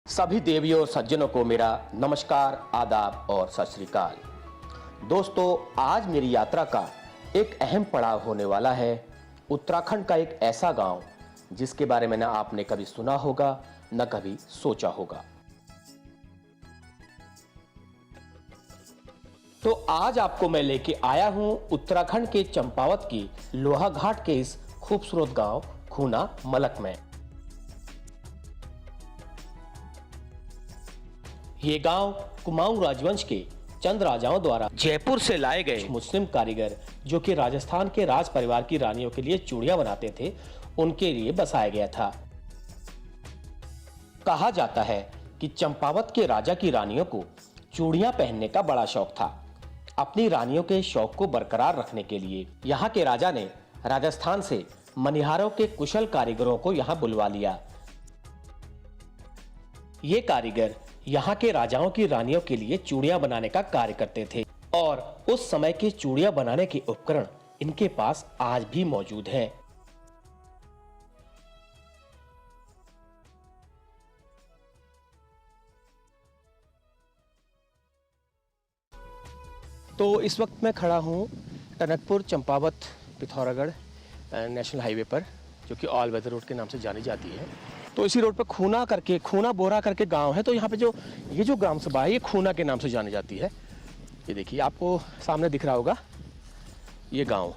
सभी देवियों और सज्जनों को मेरा नमस्कार, आदाब और सत श्री अकाल। दोस्तों, आज मेरी यात्रा का एक अहम पड़ाव होने वाला है। उत्तराखंड का एक ऐसा गांव जिसके बारे में न आपने कभी सुना होगा न कभी सोचा होगा। तो आज आपको मैं लेके आया हूं उत्तराखंड के चंपावत की लोहाघाट के इस खूबसूरत गांव खूना मलक में। ये गांव कुमाऊं राजवंश के चंद राजाओं द्वारा जयपुर से लाए गए मुस्लिम कारीगर जो कि राजस्थान के राज परिवार की रानियों के लिए चूड़ियां बनाते थे, उनके लिए बसाया गया था। कहा जाता है कि चंपावत के राजा की रानियों को चूड़ियां पहनने का बड़ा शौक था। अपनी रानियों के शौक को बरकरार रखने के लिए यहाँ के राजा ने राजस्थान से मनिहारों के कुशल कारीगरों को यहाँ बुलवा लिया। ये कारीगर यहाँ के राजाओं की रानियों के लिए चूड़ियां बनाने का कार्य करते थे और उस समय के चूड़ियां बनाने के उपकरण इनके पास आज भी मौजूद हैं। तो इस वक्त मैं खड़ा हूँ टनकपुर चंपावत पिथौरागढ़ नेशनल हाईवे पर, जो कि ऑल वेदर रोड के नाम से जानी जाती है। तो इसी रोड पर खूना बोरा करके गांव है। तो यहाँ पे ये जो ग्राम सभा है ये खूना के नाम से जानी जाती है। ये देखिए, आपको सामने दिख रहा होगा ये गांव।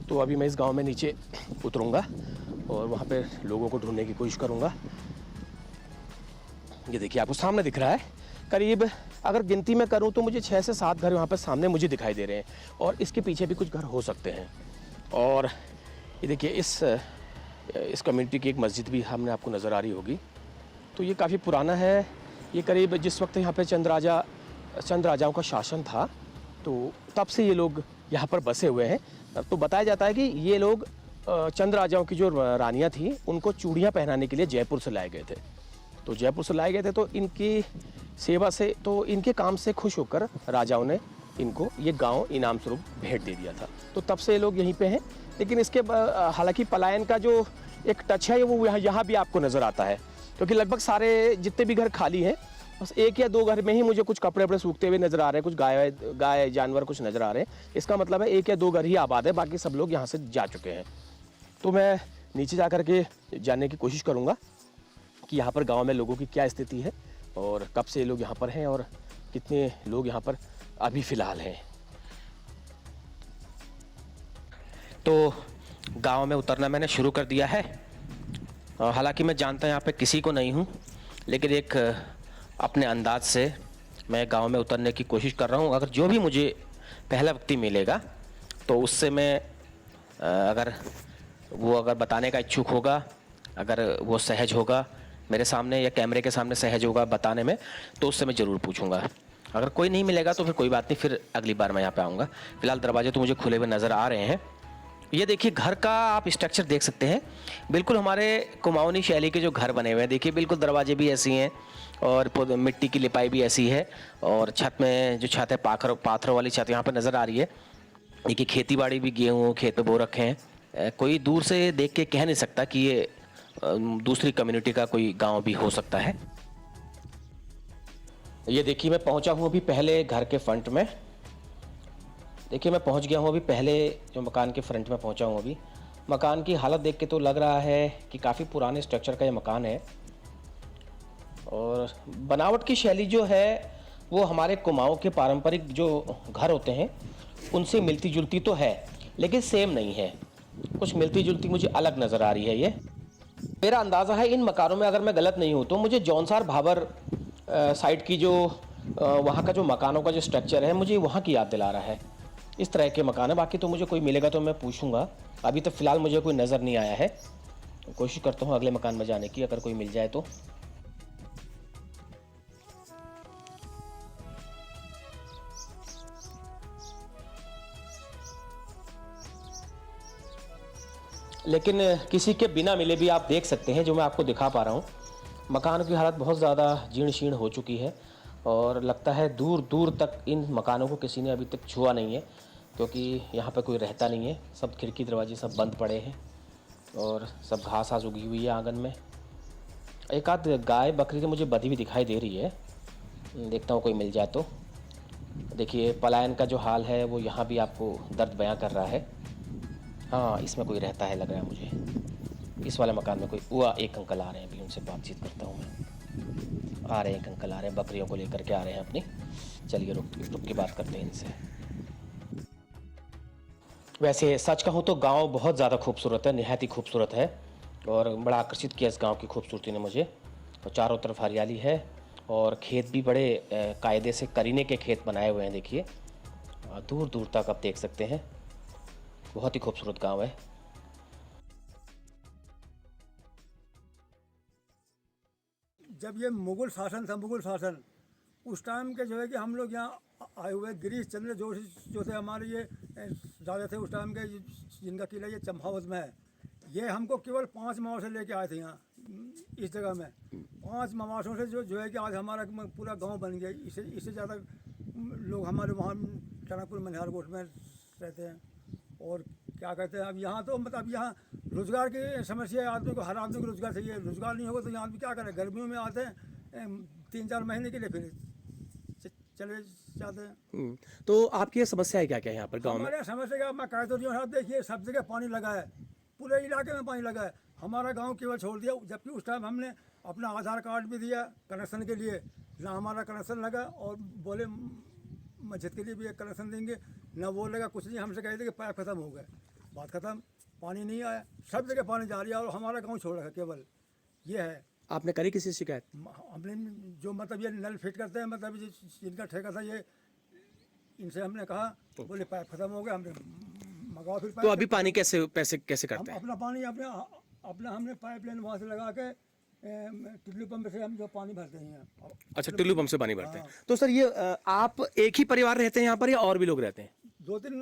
तो अभी मैं इस गांव में नीचे उतरूंगा और वहाँ पे लोगों को ढूंढने की कोशिश करूँगा। ये देखिए, आपको सामने दिख रहा है। करीब अगर गिनती में करूँ तो मुझे 6 से 7 घर वहाँ पर सामने मुझे दिखाई दे रहे हैं और इसके पीछे भी कुछ घर हो सकते हैं। और ये देखिए, इस कम्युनिटी की एक मस्जिद भी हमने आपको नज़र आ रही होगी। तो ये काफ़ी पुराना है। ये करीब जिस वक्त यहाँ पे चंद राजाओं का शासन था, तो तब से ये लोग यहाँ पर बसे हुए हैं। तो बताया जाता है कि ये लोग चंद राजाओं की जो रानियाँ थीं उनको चूड़ियाँ पहनाने के लिए जयपुर से लाए गए थे। तो जयपुर से लाए गए थे तो इनकी सेवा से, तो इनके काम से खुश होकर राजाओं ने इनको ये गांव इनाम स्वरूप भेंट दे दिया था। तो तब से ये लोग यहीं पे हैं। लेकिन इसके हालांकि पलायन का जो एक टच है वो यहाँ भी आपको नज़र आता है, क्योंकि लगभग सारे जितने भी घर खाली हैं, बस 1 या 2 घर में ही मुझे कुछ कपड़े वपड़े सूखते हुए नज़र आ रहे हैं, कुछ गाय जानवर कुछ नज़र आ रहे हैं। इसका मतलब है 1 या 2 घर ही आबाद है, बाकी सब लोग यहाँ से जा चुके हैं। तो मैं नीचे जा कर के जानने की कोशिश करूँगा कि यहाँ पर गाँव में लोगों की क्या स्थिति है और कब से लोग यहाँ पर हैं और कितने लोग यहाँ पर अभी फ़िलहाल हैं। तो गांव में उतरना मैंने शुरू कर दिया है। हालांकि मैं जानता यहाँ पे किसी को नहीं हूँ, लेकिन एक अपने अंदाज से मैं गांव में उतरने की कोशिश कर रहा हूँ। अगर जो भी मुझे पहला व्यक्ति मिलेगा तो उससे मैं अगर बताने का इच्छुक होगा, अगर वो सहज होगा मेरे सामने या कैमरे के सामने सहज होगा बताने में, तो उससे मैं ज़रूर पूछूंगा। अगर कोई नहीं मिलेगा तो फिर कोई बात नहीं, फिर अगली बार मैं यहाँ पे आऊँगा। फिलहाल दरवाजे तो मुझे खुले हुए नज़र आ रहे हैं। ये देखिए, घर का आप स्ट्रक्चर देख सकते हैं, बिल्कुल हमारे कुमाऊनी शैली के जो घर बने हुए हैं। देखिए, बिल्कुल दरवाजे भी ऐसी हैं और मिट्टी की लिपाई भी ऐसी है। और छत में जो छत है पाथरों वाली छत यहाँ पर नज़र आ रही है। देखिए, खेती बाड़ी भी गेहूँ खेत पे बो रखे हैं। कोई दूर से देख के कह नहीं सकता कि ये दूसरी कम्युनिटी का कोई गाँव भी हो सकता है। ये देखिए, मैं पहुँचा हूँ अभी पहले घर के फ्रंट में। देखिए, मैं पहुंच गया हूं अभी पहले जो मकान के फ्रंट में पहुंचा हूं। अभी मकान की हालत देख के तो लग रहा है कि काफ़ी पुराने स्ट्रक्चर का ये मकान है और बनावट की शैली जो है वो हमारे कुमाऊं के पारंपरिक जो घर होते हैं उनसे मिलती जुलती तो है, लेकिन सेम नहीं है। कुछ मिलती जुलती मुझे अलग नज़र आ रही है। ये मेरा अंदाज़ा है इन मकानों में, अगर मैं गलत नहीं हूँ तो मुझे जौनसार भाबर साइड की जो वहाँ का जो मकानों का जो स्ट्रक्चर है मुझे वहाँ की याद दिला रहा है। इस तरह के मकान है। बाकी तो मुझे कोई मिलेगा तो मैं पूछूंगा। अभी तो फ़िलहाल मुझे कोई नज़र नहीं आया है। कोशिश करता हूँ अगले मकान में जाने की, अगर कोई मिल जाए तो। लेकिन किसी के बिना मिले भी आप देख सकते हैं, जो मैं आपको दिखा पा रहा हूँ, मकान की हालत बहुत ज़्यादा जीर्ण शीर्ण हो चुकी है और लगता है दूर दूर तक इन मकानों को किसी ने अभी तक छुआ नहीं है, क्योंकि यहाँ पर कोई रहता नहीं है। सब खिड़की दरवाजे सब बंद पड़े हैं और सब घास उगी हुई है आंगन में। एक आध गाय बकरी तो मुझे बधी हुई दिखाई दे रही है, देखता हूँ कोई मिल जाए तो। देखिए पलायन का जो हाल है वो यहाँ भी आपको दर्द बयां कर रहा है। हाँ, इसमें कोई रहता है लग रहा है मुझे। इस वाले मकान में कोई हुआ, एक अंकल आ रहे हैं, अभी उनसे बातचीत करता हूँ मैं। आ रहे हैं, एक अंकल आ रहे हैं, बकरियों को लेकर के आ रहे हैं अपनी। चलिए रुक के बात करते हैं इनसे। वैसे सच कहूँ तो गांव बहुत ज़्यादा खूबसूरत है, निहायत ही खूबसूरत है, और बड़ा आकर्षित किया इस गांव की खूबसूरती ने मुझे। और चारों तरफ हरियाली है, और खेत भी बड़े कायदे से करीने के खेत बनाए हुए हैं। देखिए दूर दूर तक आप देख सकते हैं, बहुत ही खूबसूरत गांव है। जब ये मुगल शासन था, मुगल शासन, उस टाइम के जो है कि हम लोग यहाँ आए हुए गिरीश चंद्र जोशी जो थे हमारे ये राजा थे उस टाइम के, जिनका किला ये चंपावत में है। ये हमको केवल 5 माह से लेके आए थे यहाँ इस जगह में। 5 मवासों से जो है कि आज हमारा पूरा गांव बन गया। इससे ज़्यादा लोग हमारे वहाँ टनकपुर मनिहार कोट में रहते हैं। और क्या कहते हैं, अब यहाँ तो मतलब यहाँ रोज़गार की समस्या है, आदमी को, हर आदमी को रोज़गार चाहिए। रोज़गार नहीं होगा तो यहाँ आदमी क्या करें। गर्मियों में आते हैं 3-4 महीने के लिए, फिर चले जाते हैं। तो आपकी समस्या है क्या क्या यहाँ पर गाँव में? हमारे समस्या क्या, मैं कह तो रही हूँ, देखिए सब जगह पानी लगा है, पूरे इलाके में पानी लगा है। हमारा गांव केवल छोड़ दिया, जबकि उस टाइम हमने अपना आधार कार्ड भी दिया कनेक्शन के लिए, ना हमारा कनेक्शन लगा। और बोले मस्जिद के लिए भी एक कनेक्शन देंगे, ना वो लगा, कुछ नहीं। हमसे कहे थे कि पाइप खत्म हो गए, बात खत्म, पानी नहीं आया। सब जगह पानी जा रहा है और हमारा गाँव छोड़ रखा केवल। ये है। आपने करी किसी शिकायत? हमने जो मतलब ये नल फिट करते हैं, मतलब जिनका ठेका था ये, इनसे हमने कहा, बोले पाइप खत्म हो गया, हमने मंगाओ फिर पाइप। तो अभी पानी कैसे करते हैं? अपना पानी अपना हमने पाइप लाइन वहाँ से लगा के टिल्लू पंप से हम जो पानी भरते हैं। अच्छा, टिल्लू पंप से पानी भरते हैं। तो सर ये आप एक ही परिवार रहते हैं यहाँ पर या और भी लोग रहते हैं? 2-3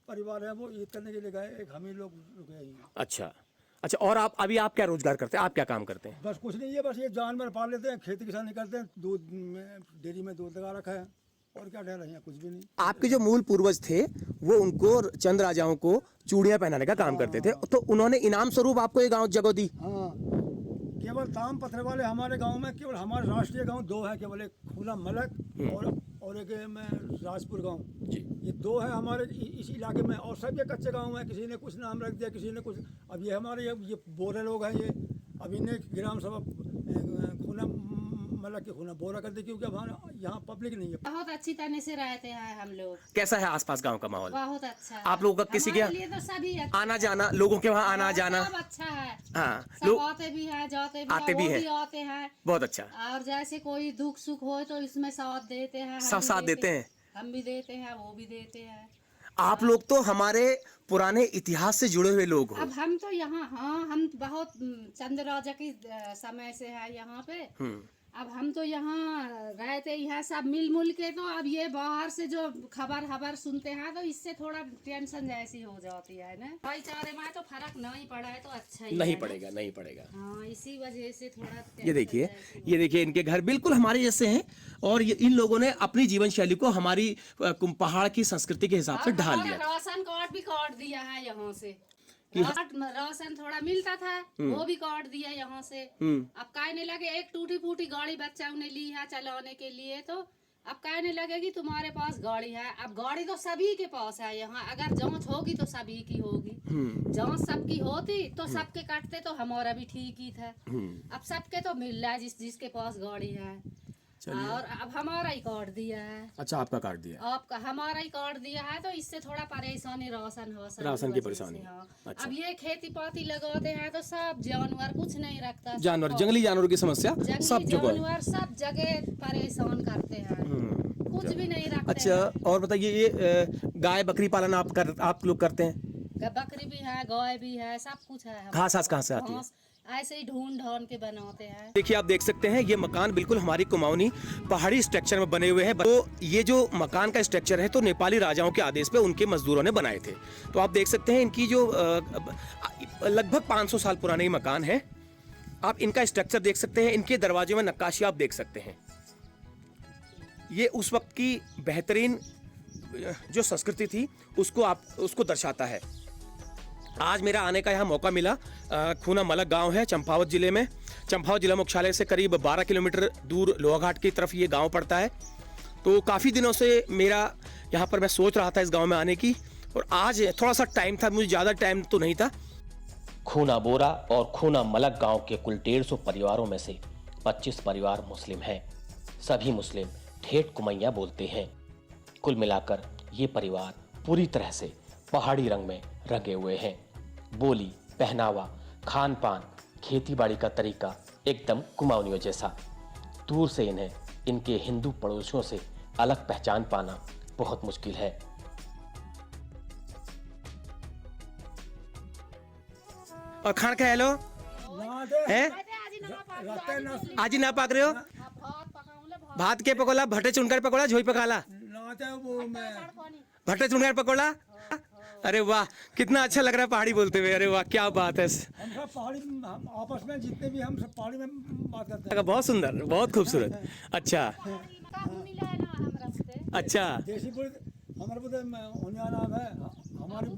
परिवार है, वो ईद करने के लिए गए, एक हम ही लोग रुके हैं। अच्छा अच्छा, और आप क्या रोजगार करते हैं, आप क्या काम करते हैं? बस कुछ नहीं है, बस ये जानवर पाल लेते हैं, खेती किसानी करते हैं, दूध में डेयरी में दूध लगा रखा है, और क्या डर रहे हैं, कुछ भी नहीं। आपके जो मूल पूर्वज थे वो उनको, चंद राजाओं को चूड़ियां पहनाने का काम करते थे, तो उन्होंने इनाम स्वरूप आपको ये गांव जगह दी? हाँ, केवल ताम पत्थर वाले हमारे गांव में, केवल हमारे राष्ट्रीय गांव 2 है केवल, एक खूला मलक और एक में राजपुर गांव। ये 2 है हमारे इस इलाके में, और सब ये कच्चे गांव हैं। किसी ने कुछ नाम रख दिया, किसी ने कुछ। अब ये हमारे ये बोरे लोग हैं, ये अब इन्हें ग्राम सभा खूना मलक के खूना बोरा कर दी, क्योंकि अब यहाँ पब्लिक नहीं है। बहुत अच्छी तरह से रहते हैं हम लोग। कैसा है आसपास गांव का माहौल? बहुत अच्छा है। आप लोगों का किसी के हमारे लिए तो सभी अच्छा आना जाना, लोगों के वहाँ आना जाना? सब अच्छा है। हाँ, सब लोग आते भी हैं, जाते भी आते हैं, भी वो हैं। भी आते हैं। बहुत अच्छा। और जैसे कोई दुख सुख हो तो इसमें साथ देते हैं, सब साथ देते हैं। हम भी देते हैं, वो भी देते हैं। आप लोग तो हमारे पुराने इतिहास से जुड़े हुए लोग हो। अब हम तो यहाँ, हाँ, हम बहुत चंद्र राजा की समय से है यहाँ पे। अब हम तो यहाँ रहते ही हैं सब मिल के। तो अब ये बाहर से जो खबर सुनते हैं तो इससे थोड़ा टेंशन जैसी हो जाती है ना। भाईचारे में तो फर्क नहीं पड़ा है तो अच्छा ही नहीं है पड़ेगा, नहीं पड़ेगा। हाँ, इसी वजह से थोड़ा ये देखिए इनके घर बिल्कुल हमारे जैसे हैं, और इन लोगों ने अपनी जीवन शैली को हमारी पहाड़ की संस्कृति के हिसाब से ढाल लिया। राशन कार्ड भी काट दिया है यहाँ से। राशन थोड़ा मिलता था, वो भी काट दिया यहाँ से। अब कहने लगे, एक टूटी फूटी गाड़ी बच्चा ने ली है चलाने के लिए, तो अब कहने लगे कि तुम्हारे पास गाड़ी है। अब गाड़ी तो सभी के पास है यहाँ, अगर जांच होगी तो सभी की होगी। जांच सबकी होती तो सबके काटते, तो हमारा भी ठीक ही था। अब सबके तो मिल रहा है जिसके पास गाड़ी है। और अब हमारा ही काट दिया है। अच्छा, आपका काट दिया? आपका हमारा ही काट दिया है, तो इससे थोड़ा परेशानी राशन की परेशानी। हाँ। अच्छा। अब ये खेती पाती लगाते हैं तो सब जानवर कुछ नहीं रखता, जानवर, जंगली जानवरों की समस्या सब जगह, जानवर सब जगह परेशान करते हैं, कुछ भी नहीं रखते। अच्छा, और बताइए ये गाय बकरी पालन आप लोग करते हैं? बकरी भी है, गाय भी है, सब कुछ है। घास कहाँ से आती है? ऐसे ही ढूंढ के बनाते हैं। देखिए आप देख सकते हैं ये मकान बिल्कुल हमारी कुमाऊनी पहाड़ी स्ट्रक्चर में बने हुए हैं। तो ये जो मकान का स्ट्रक्चर है तो नेपाली राजाओं के आदेश पे उनके मजदूरों ने बनाए थे। तो आप देख सकते हैं इनकी जो लगभग 500 साल पुराना ये मकान है। आप इनका स्ट्रक्चर देख सकते हैं, इनके दरवाजे में नक्काशी आप देख सकते हैं। ये उस वक्त की बेहतरीन जो संस्कृति थी उसको दर्शाता है। आज मेरा आने का यहाँ मौका मिला। खूना मलक गांव है चंपावत जिले में। चंपावत जिला मुख्यालय से करीब 12 किलोमीटर दूर लोहाघाट की तरफ ये गांव पड़ता है। तो काफ़ी दिनों से मेरा यहाँ पर मैं सोच रहा था इस गांव में आने की, और आज थोड़ा सा टाइम था, मुझे ज़्यादा टाइम तो नहीं था। खूना बोरा और खूना मलक गांव के कुल 150 परिवारों में से 25 परिवार मुस्लिम हैं। सभी मुस्लिम ठेठ कुमैया बोलते हैं। कुल मिलाकर ये परिवार पूरी तरह से पहाड़ी रंग में रंगे हुए हैं। बोली, पहनावा, खान पान, खेती बाड़ी का तरीका एकदम कुमाऊनियों जैसा। दूर से इन्हें इनके हिंदू पड़ोसियों से अलग पहचान पाना बहुत मुश्किल है। और खान का हेलो है आज ही ना पाक रहे हो? भात के पकोड़ा, भट्टे चुनकर पकोड़ा, झोई पकाला, भट्टे चुनकर पकोड़ा। अरे वाह, कितना अच्छा लग रहा है पहाड़ी बोलते हुए। अरे वाह, क्या बात है। हम सब पहाड़ी आपस में जितने भी हम सब पहाड़ी में बात करते हैं। बहुत सुंदर, बहुत खूबसूरत। अच्छा अच्छा, देसी बोल हमारे बोलते होनिया नाम है हमारी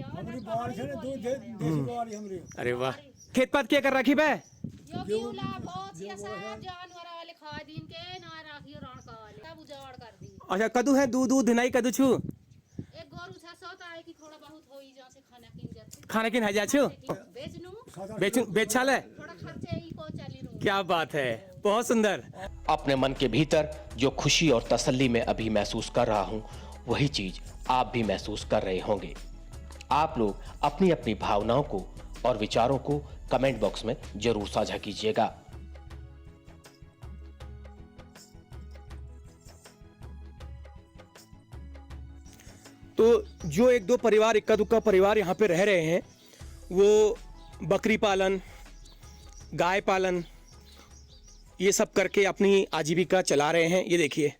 हमारी बाड़ी से दो देसी बाड़ी हमारी। अरे वाह, खेत पात क्या कर रखी बे? अच्छा, कदू है, दूध दूध धिनाई कदू छू खाना किन है जा छू बेचा ले। क्या बात है, बहुत सुंदर। अपने मन के भीतर जो खुशी और तसल्ली में अभी महसूस कर रहा हूं, वही चीज आप भी महसूस कर रहे होंगे। आप लोग अपनी अपनी भावनाओं को और विचारों को कमेंट बॉक्स में जरूर साझा कीजिएगा। तो जो एक दो परिवार, इक्का दुक्का परिवार यहाँ पे रह रहे हैं, वो बकरी पालन, गाय पालन, ये सब करके अपनी आजीविका चला रहे हैं। ये देखिए,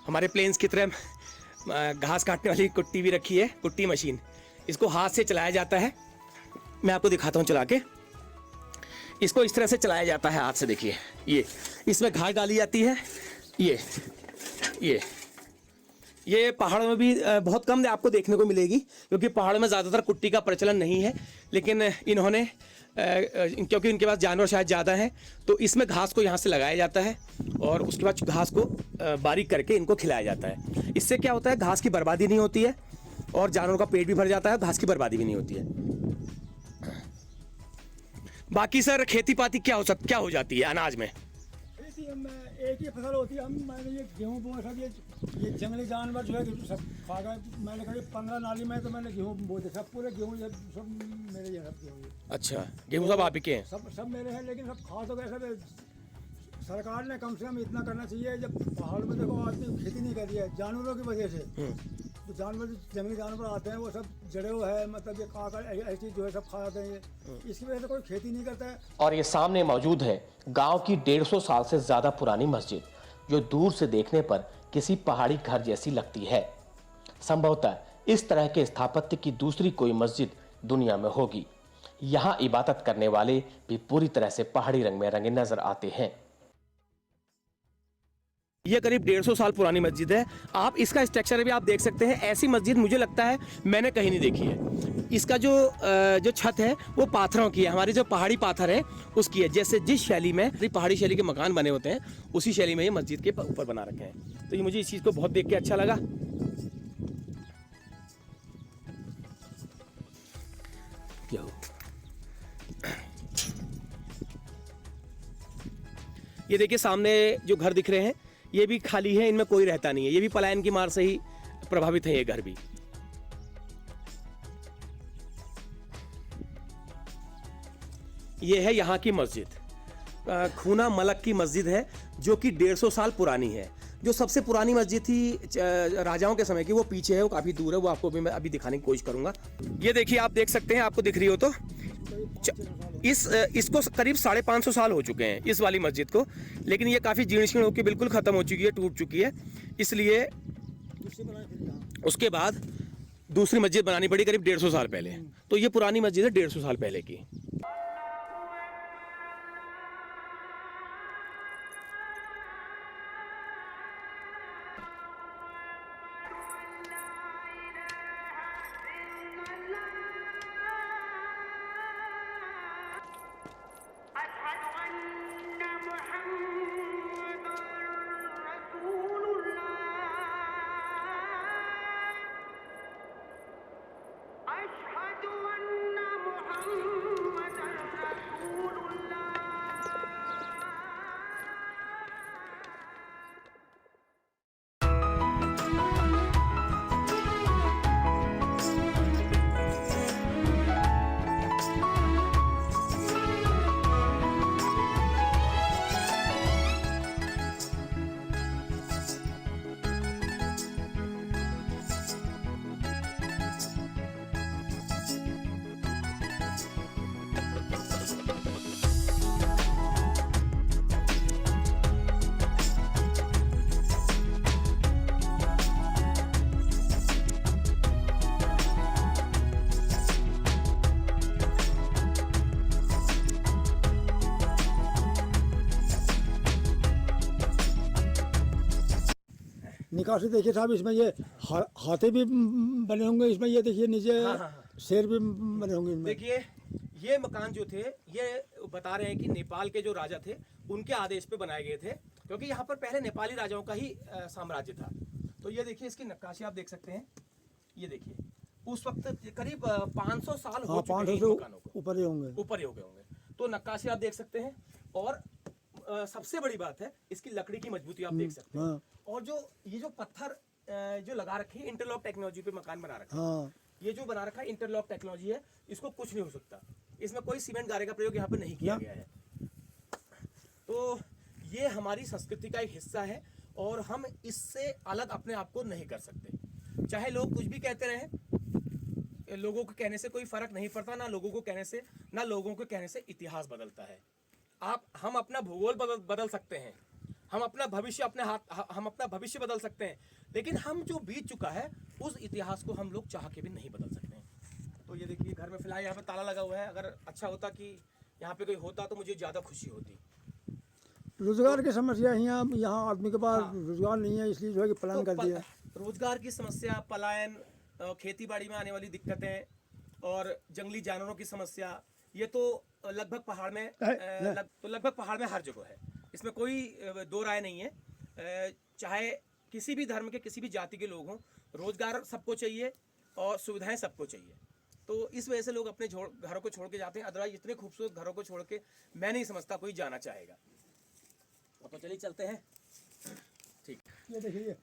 हमारे प्लेन्स की तरह घास काटने वाली कुट्टी भी रखी है, कुट्टी मशीन। इसको हाथ से चलाया जाता है। मैं आपको दिखाता हूँ चला के। इसको इस तरह से चलाया जाता है हाथ से। देखिए, ये इसमें घास डाली जाती है। ये पहाड़ों में भी बहुत कम आपको देखने को मिलेगी, क्योंकि पहाड़ों में ज़्यादातर कुट्टी का प्रचलन नहीं है। लेकिन इन्होंने क्योंकि इनके पास जानवर शायद ज़्यादा हैं, तो इसमें घास को यहाँ से लगाया जाता है और उसके बाद घास को बारीक करके इनको खिलाया जाता है। इससे क्या होता है, घास की बर्बादी नहीं होती है और जानवरों का पेट भी भर जाता है, घास की बर्बादी भी नहीं होती है। बाकी सर, खेती पाती क्या हो जाती है अनाज में? खेती में एक ही फसल होती है। मैंने ये गेहूँ बोया सब, ये जंगली जानवर जो है सब खा गए। मैंने करीब 15 नाली में तो मैंने गेहूँ बोए थे, सब पूरे गेहूँ सब मेरे ये सब गेहूँ। अच्छा, गेहूँ सब आप ही के हैं? सब मेरे हैं, लेकिन सब खा तो गए सब। सरकार ने कम से कम इतना करना चाहिए, जब पहाड़ में देखो आदमी खेती नहीं कर रही है जानवरों की वजह से, तो जानवर जंगली जानवर आते हैं वो सब जड़े हुए है, मतलब ये काकर ऐसी जो है सब खा जाते हैं। इसकी वजह से कोई खेती नहीं करता है। और ये सामने मौजूद है गांव की 150 साल से ज्यादा पुरानी मस्जिद, जो दूर से देखने पर किसी पहाड़ी घर जैसी लगती है। संभवतः इस तरह के स्थापत्य की दूसरी कोई मस्जिद दुनिया में होगी। यहाँ इबादत करने वाले भी पूरी तरह से पहाड़ी रंग में रंगे नजर आते हैं। ये करीब 150 साल पुरानी मस्जिद है। आप इसका स्ट्रक्चर भी आप देख सकते हैं। ऐसी मस्जिद मुझे लगता है मैंने कहीं नहीं देखी है। इसका जो छत है वो पाथरों की है, हमारी जो पहाड़ी पाथर है उसकी है। जैसे जिस शैली में पहाड़ी शैली के मकान बने होते हैं, उसी शैली में ये मस्जिद के ऊपर बना रखे हैं। तो ये मुझे इस चीज़ को बहुत देख के अच्छा लगा। ये देखिए, सामने जो घर दिख रहे हैं ये भी खाली है, इनमें कोई रहता नहीं है। ये भी पलायन की मार से ही प्रभावित है ये घर भी। ये है यहाँ की मस्जिद, खूना मलक की मस्जिद है, जो कि 150 साल पुरानी है। जो सबसे पुरानी मस्जिद थी राजाओं के समय की, वो पीछे है, वो काफ़ी दूर है। वो आपको भी मैं अभी दिखाने की कोशिश करूंगा। ये देखिए, आप देख सकते हैं, आपको दिख रही हो तो इसको करीब 550 साल हो चुके हैं, इस वाली मस्जिद को। लेकिन ये काफ़ी जीर्ण शीर्ण होकर बिल्कुल ख़त्म हो चुकी है, टूट चुकी है। इसलिए उसके बाद दूसरी मस्जिद बनानी पड़ी करीब 150 साल पहले। तो ये पुरानी मस्जिद है 150 साल पहले की। निकासी देखिए साहब, इसमें ये हाथी भी बने होंगे इसमें, ये देखिए नीचे शेर भी बने होंगे इनमें। देखिए ये मकान जो थे ये बता रहे हैं कि नेपाल के जो राजा थे उनके आदेश पे बनाए गए थे, क्योंकि यहाँ पर पहले नेपाली राजाओं का ही साम्राज्य था। तो ये देखिए इसकी नक्काशी आप देख सकते हैं, ये देखिए उस वक्त करीब 500 साल हो चुके हैं इन मकानों को, ऊपर ही होंगे, ऊपर ही हो गए होंगे। तो नक्काशी आप देख सकते हैं, और सबसे बड़ी बात है इसकी लकड़ी की मजबूती आप देख सकते हैं। और जो ये जो पत्थर जो लगा रखे हैं, इंटरलॉक टेक्नोलॉजी पे मकान बना रखा है, ये जो बना रखा है इंटरलॉक टेक्नोलॉजी है, इसको कुछ नहीं हो सकता। इसमें कोई सीमेंट गारे का प्रयोग यहाँ पे नहीं किया गया है। तो ये हमारी संस्कृति का एक हिस्सा है और हम इससे अलग अपने आप को नहीं कर सकते। चाहे लोग कुछ भी कहते रहे, लोगों के कहने से कोई फर्क नहीं पड़ता, ना लोगों को कहने से, ना लोगों के कहने से इतिहास बदलता है। हम अपना भूगोल बदल सकते हैं, हम अपना भविष्य बदल सकते हैं, लेकिन हम जो बीत चुका है उस इतिहास को हम लोग चाह के भी नहीं बदल सकते हैं। तो ये देखिए घर में फिलहाल यहाँ पे ताला लगा हुआ है, अगर अच्छा होता कि यहाँ पे कोई होता तो मुझे ज़्यादा खुशी होती। रोजगार की समस्या है यहाँ आदमी के पास रोजगार नहीं है, इसलिए जो है कि पलायन कर दिया। रोजगार की समस्या, पलायन, खेती बाड़ी में आने वाली दिक्कतें और जंगली जानवरों की समस्या, ये तो लगभग पहाड़ में हर जगह है, इसमें कोई दो राय नहीं है। चाहे किसी भी धर्म के, किसी भी जाति के लोग हों, रोजगार सबको चाहिए और सुविधाएं सबको चाहिए। तो इस वजह से लोग अपने घरों को छोड़ के जाते हैं। अदरवाइज इतने खूबसूरत घरों को छोड़ के मैं नहीं समझता कोई जाना चाहेगा। तो चलिए चलते हैं। ठीक, ये देखिए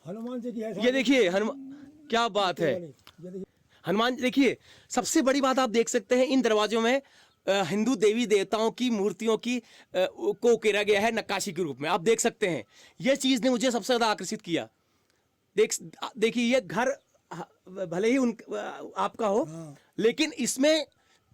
हनुमान जी की है, ये देखिए क्या बात है, हनुमान देखिए। सबसे बड़ी बात आप देख सकते हैं इन दरवाजों में हिंदू देवी देवताओं की मूर्तियों की को उकेरा गया है नक्काशी के रूप में, आप देख सकते हैं। यह चीज ने मुझे सबसे ज्यादा आकर्षित किया। देखिए ये घर भले ही आपका हो, लेकिन इसमें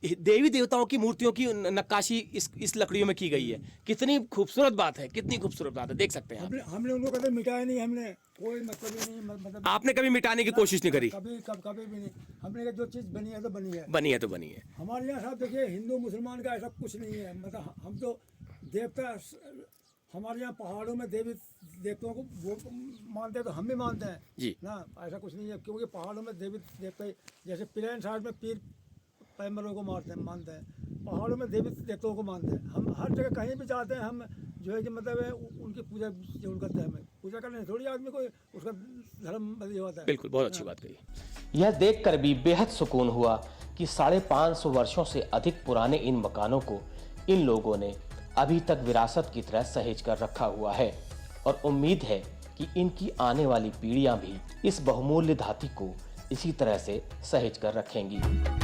देवी देवताओं की मूर्तियों की नक्काशी इस लकड़ियों में की गई है। कितनी खूबसूरत बात है, कितनी खूबसूरत बात है, देख सकते हैं। हमने उनको कभी मिटाया नहीं, हमने कोई मतलब नहीं, मतलब आपने कभी मिटाने की कोशिश नहीं करी? कभी भी नहीं। हमने जो चीज बनी है तो बनी है, बनी है तो बनी है। हमारे यहाँ साहब देखिए हिंदू मुसलमान का ऐसा कुछ नहीं है। मतलब हम तो देवता, हमारे यहाँ पहाड़ों में देवी देवताओं को वो मानते हैं तो हम भी मानते हैं जी ना, ऐसा कुछ नहीं है। क्योंकि पहाड़ों में देवी देवता, जैसे प्लेन साइड में पीर पैगंबरों को मानते हैं, पहाड़ों में देवी देवताओं को मानते हैं। हम हर जगह कहीं भी जाते हैं, हम जो है कि मतलब है उनकी पूजा जरूर करते हैं। हमें पूजा करने थोड़ी आदमी को उसका धर्म बदल जाता है। बिल्कुल, बहुत अच्छी बात कही। यह देखकर भी बेहद सुकून हुआ कि 550 वर्षों से अधिक पुराने इन मकानों को इन लोगों ने अभी तक विरासत की तरह सहेज कर रखा हुआ है, और उम्मीद है कि इनकी आने वाली पीढ़ियां भी इस बहुमूल्य धातु को इसी तरह से सहेज कर रखेंगी।